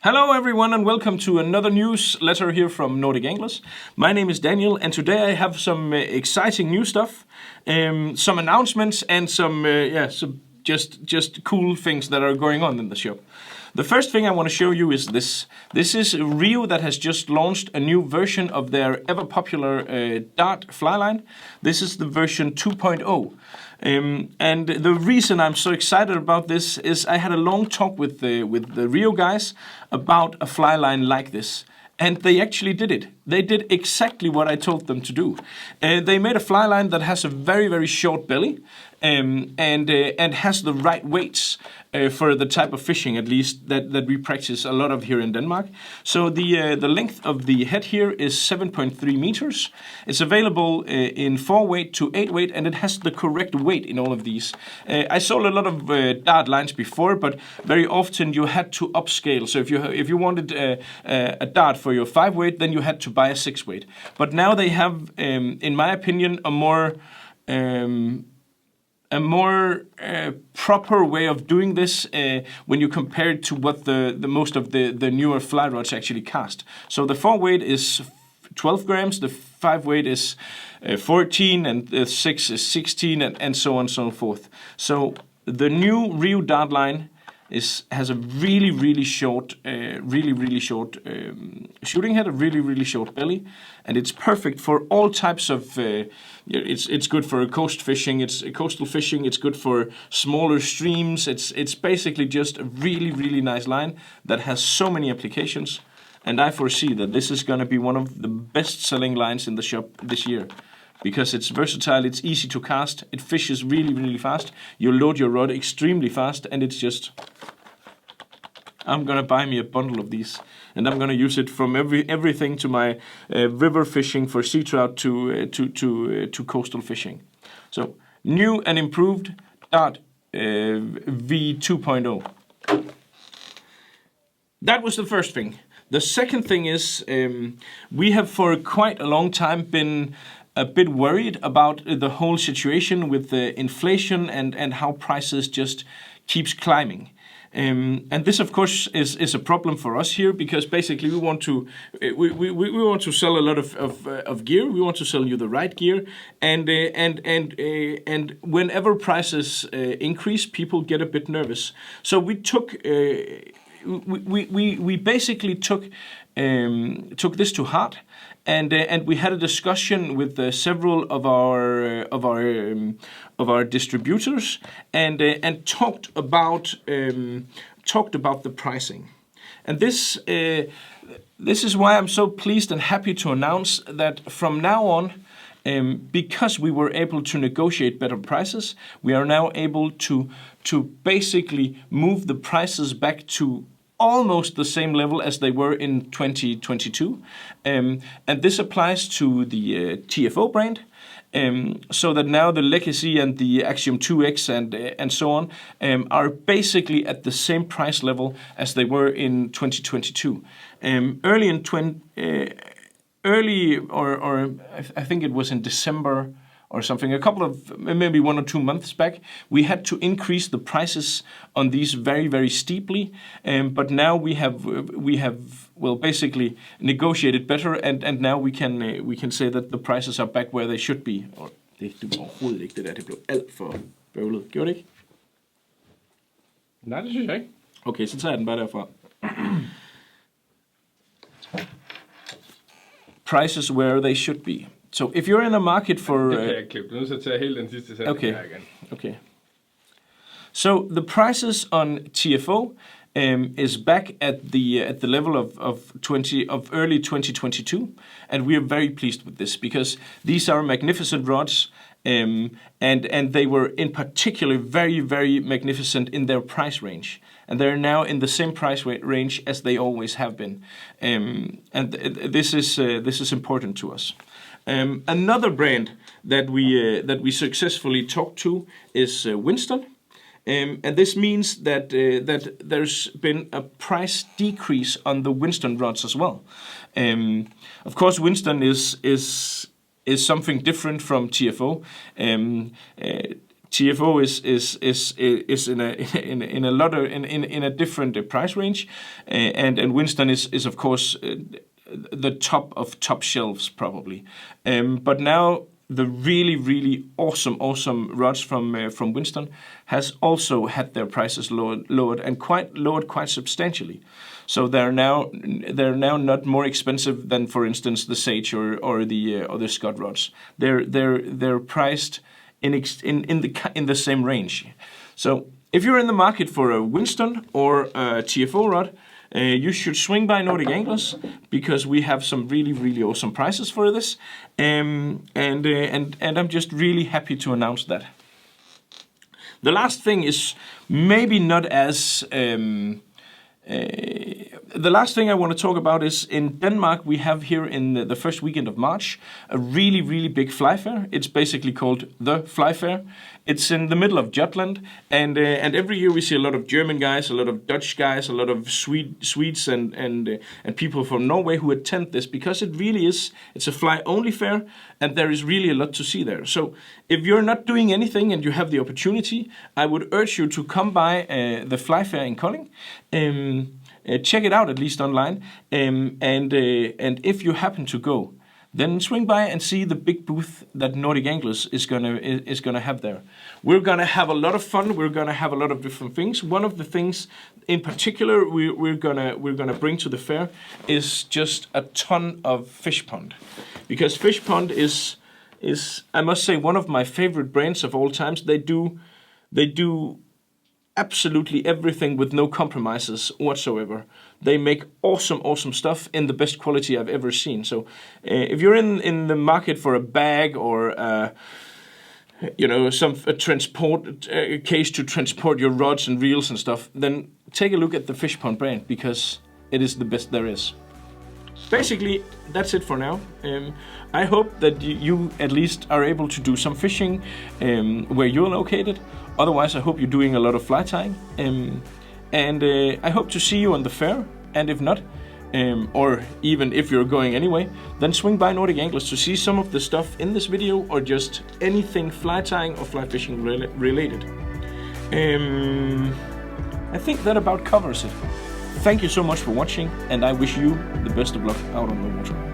Hello everyone and welcome to another newsletter here from Nordic Anglers. My name is Daniel and today I have some exciting new stuff, some announcements and some just cool things that are going on in the shop. The first thing I want to show you is this. This is RIO that has just launched a new version of their ever popular dart flyline. This is the version 2.0. And the reason I'm so excited about this is I had a long talk with the RIO guys about a flyline like this. And they actually did it. They did exactly what I told them to do. They made a flyline that has a very, very short belly and has the right weights for the type of fishing, at least, that we practice a lot of here in Denmark. So the length of the head here is 7.3 meters. It's available in 4-weight to 8-weight, and it has the correct weight in all of these. I sold a lot of dart lines before, but very often you had to upscale. So if you wanted a dart for your 5-weight, then you had to buy a 6-weight. But now they have, in my opinion, a more proper way of doing this when you compare it to what the most of the newer fly rods actually cast. So the 4-weight is 12 grams, the 5-weight is 14, and the 6 is 16, and so on and so forth. So the new RIO dart line has a really short shooting head, a really short belly, and it's perfect for all types of. It's good for coastal fishing. It's good for smaller streams. It's basically just a really nice line that has so many applications, and I foresee that this is going to be one of the best-selling lines in the shop this year. Because it's versatile, it's easy to cast, it fishes really fast, you load your rod extremely fast, and it's just... I'm gonna buy me a bundle of these, and I'm gonna use it from everything to my river fishing for sea trout to coastal fishing. So, new and improved dart V 2.0. That was the first thing. The second thing is we have for quite a long time been a bit worried about the whole situation with the inflation and how prices just keeps climbing. And this, of course, is a problem for us here because basically we want to sell a lot of gear. We want to sell you the right gear, and whenever prices increase, people get a bit nervous. So we took we basically took this to heart. And we had a discussion with several of our distributors and talked about the pricing. And this is why I'm so pleased and happy to announce that from now on, because we were able to negotiate better prices, we are now able to basically move the prices back to almost the same level as they were in 2022. And this applies to the TFO brand, so that now the Legacy and the Axiom 2X and so on are basically at the same price level as they were in 2022. I think it was in December or something, a couple of, maybe 1 or 2 months back, we had to increase the prices on these very steeply. But now we have well basically negotiated better, and now we can say that the prices are back where they should be. Og det var overhovedet ikke det der, det blev alt for bøvlet. Gjorde det ikke? Nej, det synes jeg ikke. Okay, så tager jeg den bare derfra. Prices where they should be. So if you're in a market for... Det kan jeg klippe. Nu så tager jeg hele den sidste sætning okay. her igen. Okay. So the prices on TFO is back at the level of early 2022, and we are very pleased with this because these are magnificent rods, and they were in particular very magnificent in their price range, and they're now in the same price range as they always have been, and this is important to us. Another brand that we successfully talked to is Winston. And this means that there's been a price decrease on the Winston rods as well. Of course, Winston is something different from TFO. TFO is in a different price range, and Winston is of course the top of top shelves probably. But now the really awesome rods from Winston has also had their prices lowered quite substantially. So they're now not more expensive than, for instance, the Sage or the Scott rods. They're priced in the same range. So if you're in the market for a Winston or a TFO rod, you should swing by Nordic Anglers, because we have some really awesome prices for this, and I'm just really happy to announce that. The last thing is maybe not as the last thing I want to talk about is in Denmark. We have here in the first weekend of March a really big fly fair. It's basically called the Fly Fair. It's in the middle of Jutland, and every year we see a lot of German guys, a lot of Dutch guys, a lot of Swedes and people from Norway who attend this, because it really is, it's a fly only fair, and there is really a lot to see there. So if you're not doing anything and you have the opportunity, I would urge you to come by the Fly Fair in Kolding. Check it out at least online, and if you happen to go, then swing by and see the big booth that Nordic Anglers is gonna have there. We're gonna have a lot of fun. We're gonna have a lot of different things. One of the things in particular we're gonna bring to the fair is just a ton of fish pond, because fish pond is I must say one of my favorite brands of all times. They do absolutely everything with no compromises whatsoever. They make awesome stuff in the best quality I've ever seen. So if you're in the market for a bag or a transport case to transport your rods and reels and stuff, then take a look at the Fish Pond brand, because it is the best there is. Basically, that's it for now. I hope that you at least are able to do some fishing where you're located. Otherwise, I hope you're doing a lot of fly tying. And I hope to see you on the fair. And if not, or even if you're going anyway, then swing by Nordic Anglers to see some of the stuff in this video, or just anything fly tying or fly fishing related. I think that about covers it. Thank you so much for watching, and I wish you the best of luck out on the water.